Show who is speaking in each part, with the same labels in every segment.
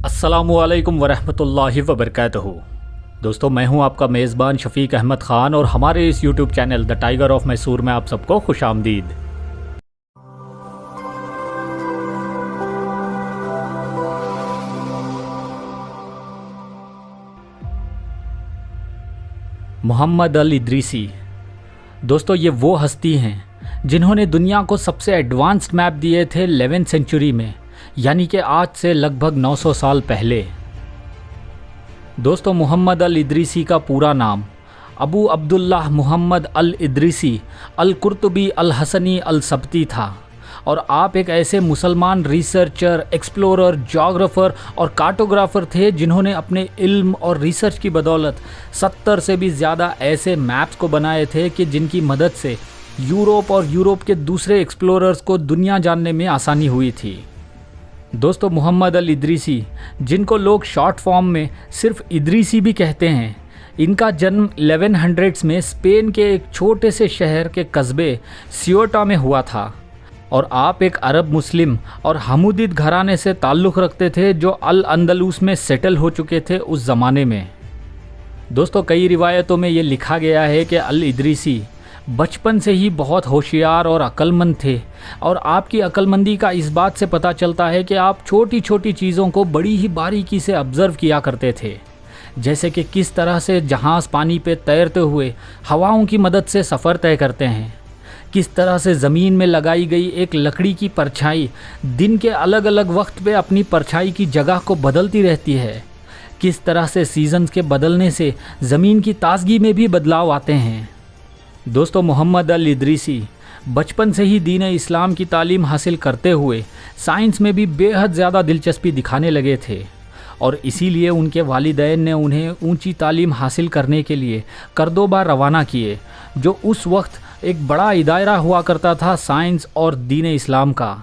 Speaker 1: अस्सलामुअलैकुम वरहमतुल्लाहि वबरकातुहू। दोस्तों, मैं हूं आपका मेज़बान शफ़ीक अहमद ख़ान और हमारे इस YouTube channel the tiger of Mysore में आप सबको खुशामदीद। मोहम्मद अल इदरीसी। दोस्तों, ये वो हस्ती हैं जिन्होंने दुनिया को सबसे एडवांस्ड मैप दिए थे 11वीं सेंचुरी में, यानी कि आज से लगभग 900 साल पहले। दोस्तों, मोहम्मद अल इदरीसी का पूरा नाम अबू अब्दुल्लाह मोहम्मद अल इदरीसी अल कुर्तुबी अल हसनी अल सबती था और आप एक ऐसे मुसलमान रिसर्चर, एक्सप्लोरर, जोग्राफ़र और कार्टोग्राफ़र थे जिन्होंने अपने इल्म और रिसर्च की बदौलत 70 से भी ज़्यादा ऐसे मैप्स को बनाए थे कि जिनकी मदद से यूरोप और यूरोप के दूसरे एक्सप्लोरर्स को दुनिया जानने में आसानी हुई थी। दोस्तों, मोहम्मद अल इदरीसी, जिनको लोग शॉर्ट फॉर्म में सिर्फ इदरीसी भी कहते हैं, इनका जन्म 1100s में स्पेन के एक छोटे से शहर के कस्बे सियोटा में हुआ था और आप एक अरब मुस्लिम और हमूदिद घराने से ताल्लुक़ रखते थे जो अल अंदलूस में सेटल हो चुके थे उस ज़माने में। दोस्तों, कई रिवायतों में ये लिखा गया है कि अल इदरीसी बचपन से ही बहुत होशियार और अक्लमंद थे और आपकी अक्लमंदी का इस बात से पता चलता है कि आप छोटी छोटी चीज़ों को बड़ी ही बारीकी से ऑब्ज़र्व किया करते थे, जैसे कि किस तरह से जहाज़ पानी पे तैरते हुए हवाओं की मदद से सफ़र तय करते हैं, किस तरह से ज़मीन में लगाई गई एक लकड़ी की परछाई दिन के अलग अलग वक्त पे अपनी परछाई की जगह को बदलती रहती है, किस तरह से सीज़न्स के बदलने से ज़मीन की ताजगी में भी बदलाव आते हैं। दोस्तों, मोहम्मद अल इदरीसी बचपन से ही दीन इस्लाम की तालीम हासिल करते हुए साइंस में भी बेहद ज़्यादा दिलचस्पी दिखाने लगे थे और इसीलिए उनके वालिदैन ने उन्हें ऊंची तालीम हासिल करने के लिए कर्दोबा रवाना किए, जो उस वक्त एक बड़ा दायरा हुआ करता था साइंस और दीन इस्लाम का।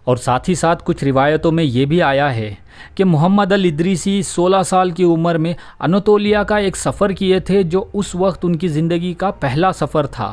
Speaker 1: और साथ ही साथ कुछ रिवायतों में ये भी आया है कि मोहम्मद अल इदरीसी 16 साल की उम्र में अनातोलिया का एक सफ़र किए थे, जो उस वक्त उनकी ज़िंदगी का पहला सफ़र था।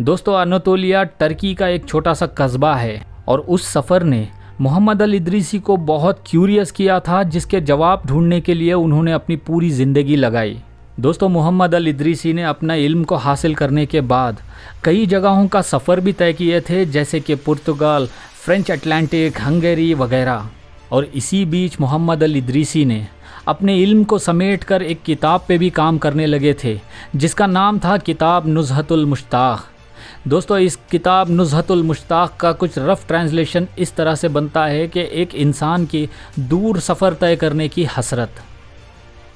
Speaker 1: दोस्तों, अनातोलिया टर्की का एक छोटा सा कस्बा है और उस सफ़र ने मोहम्मद अल इदरीसी को बहुत क्यूरियस किया था, जिसके जवाब ढूंढने के लिए उन्होंने अपनी पूरी ज़िंदगी लगाई। दोस्तों, मोहम्मद अल इदरीसी ने अपना इल्म को हासिल करने के बाद कई जगहों का सफ़र भी तय किए थे, जैसे कि पुर्तगाल, फ्रेंच अटलांटिक, हंगरी वगैरह। और इसी बीच मोहम्मद अल इदरीसी ने अपने इल्म को समेट कर एक किताब पे भी काम करने लगे थे, जिसका नाम था किताब नुज़हतुल मुश्ताक़। दोस्तों, इस किताब नुज़हतुल मुश्ताक़ का कुछ रफ़ ट्रांसलेशन इस तरह से बनता है कि एक इंसान की दूर सफ़र तय करने की हसरत।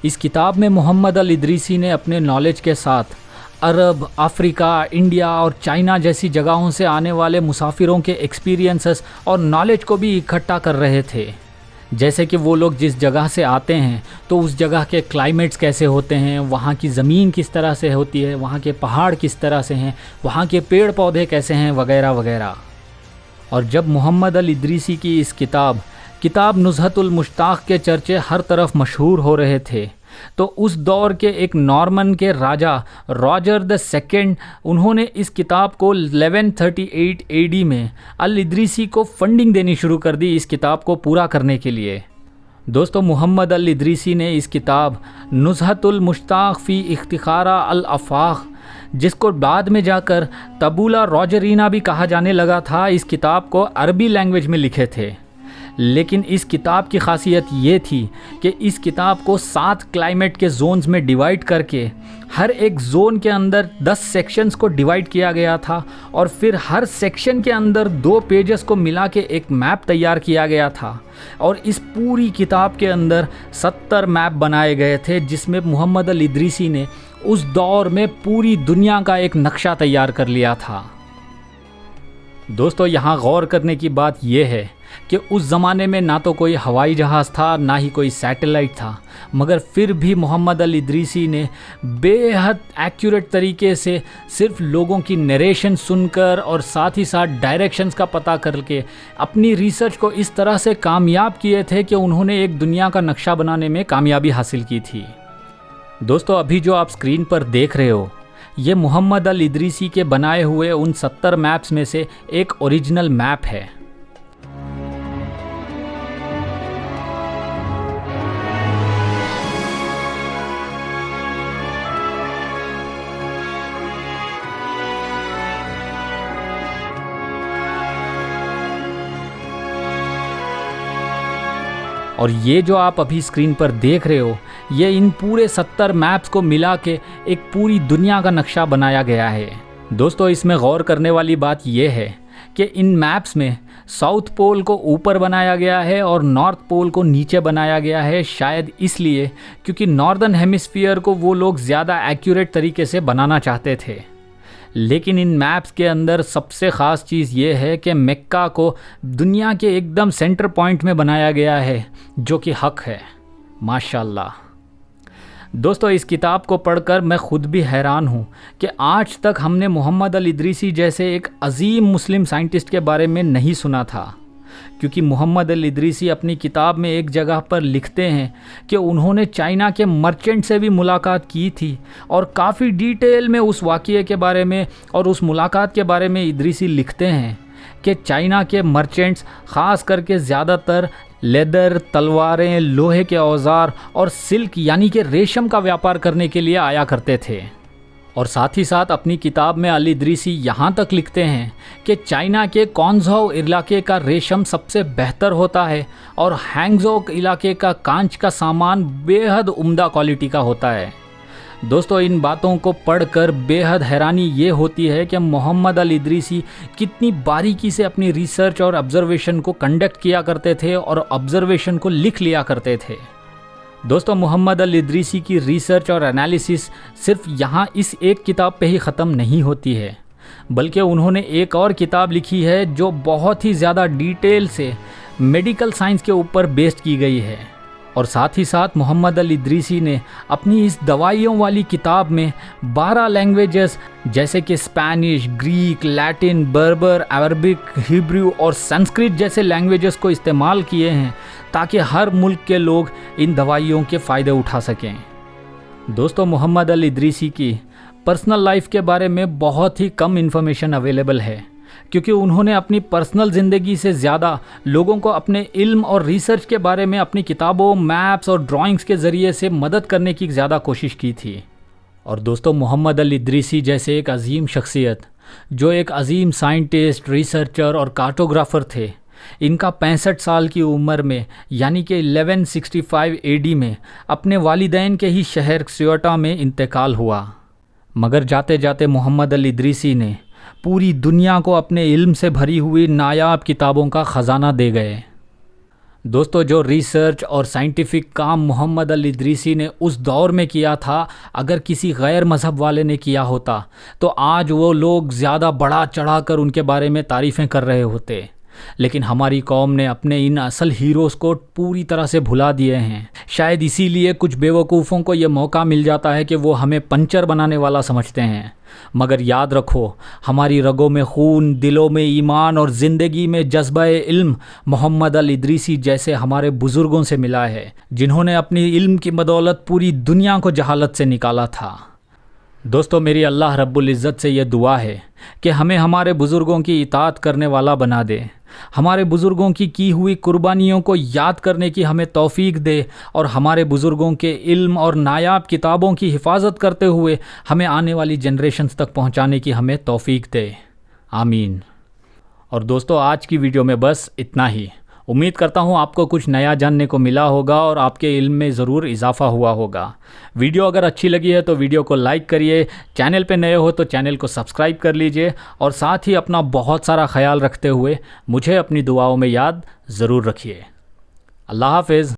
Speaker 1: इस किताब में मोहम्मद अल इदरीसी ने अपने नॉलेज के साथ अरब, अफ्रीका, इंडिया और चाइना जैसी जगहों से आने वाले मुसाफिरों के एक्सपीरियंसेस और नॉलेज को भी इकट्ठा कर रहे थे, जैसे कि वो लोग जिस जगह से आते हैं तो उस जगह के क्लाइमेट्स कैसे होते हैं, वहाँ की ज़मीन किस तरह से होती है, वहाँ के पहाड़ किस तरह से हैं, वहाँ के पेड़ पौधे कैसे हैं, वगैरह वगैरह। और जब मोहम्मद अल इदरीसी की इस किताब नुज़हतुल मुश्ताक़ के चर्चे हर तरफ मशहूर हो रहे थे, तो उस दौर के एक नॉर्मन के राजा रॉजर द सेकेंड, उन्होंने इस किताब को 1138 AD में अल इदरीसी को फंडिंग देनी शुरू कर दी इस किताब को पूरा करने के लिए। दोस्तों, मोहम्मद अल इदरीसी ने इस किताब नुज़हतुल मुश्ताक़ फ़ी इख्तिखारा अल आफ़ाक़, जिसको बाद में जाकर तबूला रॉजरीना भी कहा जाने लगा था, इस किताब को अरबी लैंग्वेज में लिखे थे। लेकिन इस किताब की खासियत ये थी कि इस किताब को 7 क्लाइमेट के जोन्स में डिवाइड करके हर एक जोन के अंदर 10 सेक्शंस को डिवाइड किया गया था और फिर हर सेक्शन के अंदर 2 पेजेस को मिला के एक मैप तैयार किया गया था। और इस पूरी किताब के अंदर 70 मैप बनाए गए थे, जिसमें मोहम्मद अल इदरीसी ने उस दौर में पूरी दुनिया का एक नक्शा तैयार कर लिया था। दोस्तों, यहाँ गौर करने की बात यह है कि उस ज़माने में ना तो कोई हवाई जहाज़ था, ना ही कोई सैटेलाइट था, मगर फिर भी मोहम्मद अल इदरीसी ने बेहद एक्यूरेट तरीके से सिर्फ लोगों की नरेशन सुनकर और साथ ही साथ डायरेक्शंस का पता करके अपनी रिसर्च को इस तरह से कामयाब किए थे कि उन्होंने एक दुनिया का नक्शा बनाने में कामयाबी हासिल की थी। दोस्तों, अभी जो आप स्क्रीन पर देख रहे हो, ये मोहम्मद अल इदरीसी के बनाए हुए उन 70 मैप्स में से एक ओरिजिनल मैप है। और ये जो आप अभी स्क्रीन पर देख रहे हो, ये इन पूरे 70 मैप्स को मिला के एक पूरी दुनिया का नक्शा बनाया गया है। दोस्तों, इसमें गौर करने वाली बात यह है कि इन मैप्स में साउथ पोल को ऊपर बनाया गया है और नॉर्थ पोल को नीचे बनाया गया है, शायद इसलिए क्योंकि नॉर्दर्न हेमिस्फीयर को वो लोग ज़्यादा एक्यूरेट तरीके से बनाना चाहते थे। लेकिन इन मैप्स के अंदर सबसे ख़ास चीज़ ये है कि मक्का को दुनिया के एकदम सेंटर पॉइंट में बनाया गया है, जो कि हक है। माशाल्लाह। दोस्तों, इस किताब को पढ़कर मैं ख़ुद भी हैरान हूँ कि आज तक हमने मोहम्मद अल इदरीसी जैसे एक अजीम मुस्लिम साइंटिस्ट के बारे में नहीं सुना था, क्योंकि मोहम्मद अल इदरीसी अपनी किताब में एक जगह पर लिखते हैं कि उन्होंने चाइना के मर्चेंट से भी मुलाकात की थी और काफ़ी डिटेल में उस वाक़ये के बारे में और उस मुलाकात के बारे में इदरीसी लिखते हैं कि चाइना के मर्चेंट्स ख़ास करके ज़्यादातर लेदर, तलवारें, लोहे के औजार और सिल्क यानी कि रेशम का व्यापार करने के लिए आया करते थे। और साथ ही साथ अपनी किताब में अल इदरीसी यहाँ तक लिखते हैं कि चाइना के क्वांगझो इलाके का रेशम सबसे बेहतर होता है और हैंगझो इलाके का कांच का सामान बेहद उम्दा क्वालिटी का होता है। दोस्तों, इन बातों को पढ़कर बेहद हैरानी ये होती है कि मोहम्मद अल इदरीसी कितनी बारीकी से अपनी रिसर्च और ऑब्जर्वेशन को कंडक्ट किया करते थे और ऑब्जर्वेशन को लिख लिया करते थे। दोस्तों, मोहम्मद अल इदरीसी की रिसर्च और एनालिसिस सिर्फ यहाँ इस एक किताब पे ही ख़त्म नहीं होती है, बल्कि उन्होंने एक और किताब लिखी है जो बहुत ही ज़्यादा डिटेल से मेडिकल साइंस के ऊपर बेस्ड की गई है। और साथ ही साथ मोहम्मद अल इदरीसी ने अपनी इस दवाइयों वाली किताब में 12 लैंग्वेजेस जैसे कि स्पेनिश, ग्रीक, लैटिन, बर्बर, अरबिक, हिब्रू और संस्कृत जैसे लैंग्वेजेस को इस्तेमाल किए हैं ताकि हर मुल्क के लोग इन दवाइयों के फ़ायदे उठा सकें। दोस्तों, मोहम्मद अल इदरीसी की पर्सनल लाइफ के बारे में बहुत ही कम इन्फॉर्मेशन अवेलेबल है, क्योंकि उन्होंने अपनी पर्सनल ज़िंदगी से ज़्यादा लोगों को अपने इल्म और रिसर्च के बारे में अपनी किताबों, मैप्स और ड्राइंग्स के ज़रिए से मदद करने की ज़्यादा कोशिश की थी। और दोस्तों, मोहम्मद अल इदरीसी जैसे एक अजीम शख्सियत, जो एक अजीम साइंटिस्ट, रिसर्चर और कार्टोग्राफर थे, इनका 65 साल की उम्र में यानी कि 1165 AD में अपने वालिदैन के ही शहर स्योटा में इंतकाल हुआ। मगर जाते जाते मोहम्मद अल इदरीसी ने पूरी दुनिया को अपने इल्म से भरी हुई नायाब किताबों का ख़जाना दे गए। दोस्तों, जो रिसर्च और साइंटिफिक काम मोहम्मद अल इदरीसी ने उस दौर में किया था, अगर किसी गैर मज़हब वाले ने किया होता तो आज वो लोग ज़्यादा बढ़ा चढ़ा कर उनके बारे में तारीफ़ें कर रहे होते। लेकिन हमारी कौम ने अपने इन असल हीरोज़ को पूरी तरह से भुला दिए हैं। शायद इसीलिए कुछ बेवकूफ़ों को ये मौका मिल जाता है कि वो हमें पंचर बनाने वाला समझते हैं। मगर याद रखो, हमारी रगों में खून, दिलों में ईमान और ज़िंदगी में जज्बा इल्म मोहम्मद अल इदरीसी जैसे हमारे बुज़ुर्गों से मिला है, जिन्होंने अपनी इल्म की बदौलत पूरी दुनिया को जहालत से निकाला था। दोस्तों, मेरी अल्लाह रब्बुल इज़्ज़त से ये दुआ है कि हमें हमारे बुज़ुर्गों की इताअत करने वाला बना दे, हमारे बुज़ुर्गों की हुई कुर्बानियों को याद करने की हमें तौफ़ीक दे और हमारे बुज़ुर्गों के इल्म और नायाब किताबों की हिफाजत करते हुए हमें आने वाली जनरेशन्स तक पहुंचाने की हमें तौफ़ीक दे। आमीन। और दोस्तों, आज की वीडियो में बस इतना ही। उम्मीद करता हूँ आपको कुछ नया जानने को मिला होगा और आपके इल्म में ज़रूर इजाफ़ा हुआ होगा। वीडियो अगर अच्छी लगी है तो वीडियो को लाइक करिए, चैनल पे नए हो तो चैनल को सब्सक्राइब कर लीजिए और साथ ही अपना बहुत सारा ख्याल रखते हुए मुझे अपनी दुआओं में याद ज़रूर रखिए। अल्लाह हाफ़िज़।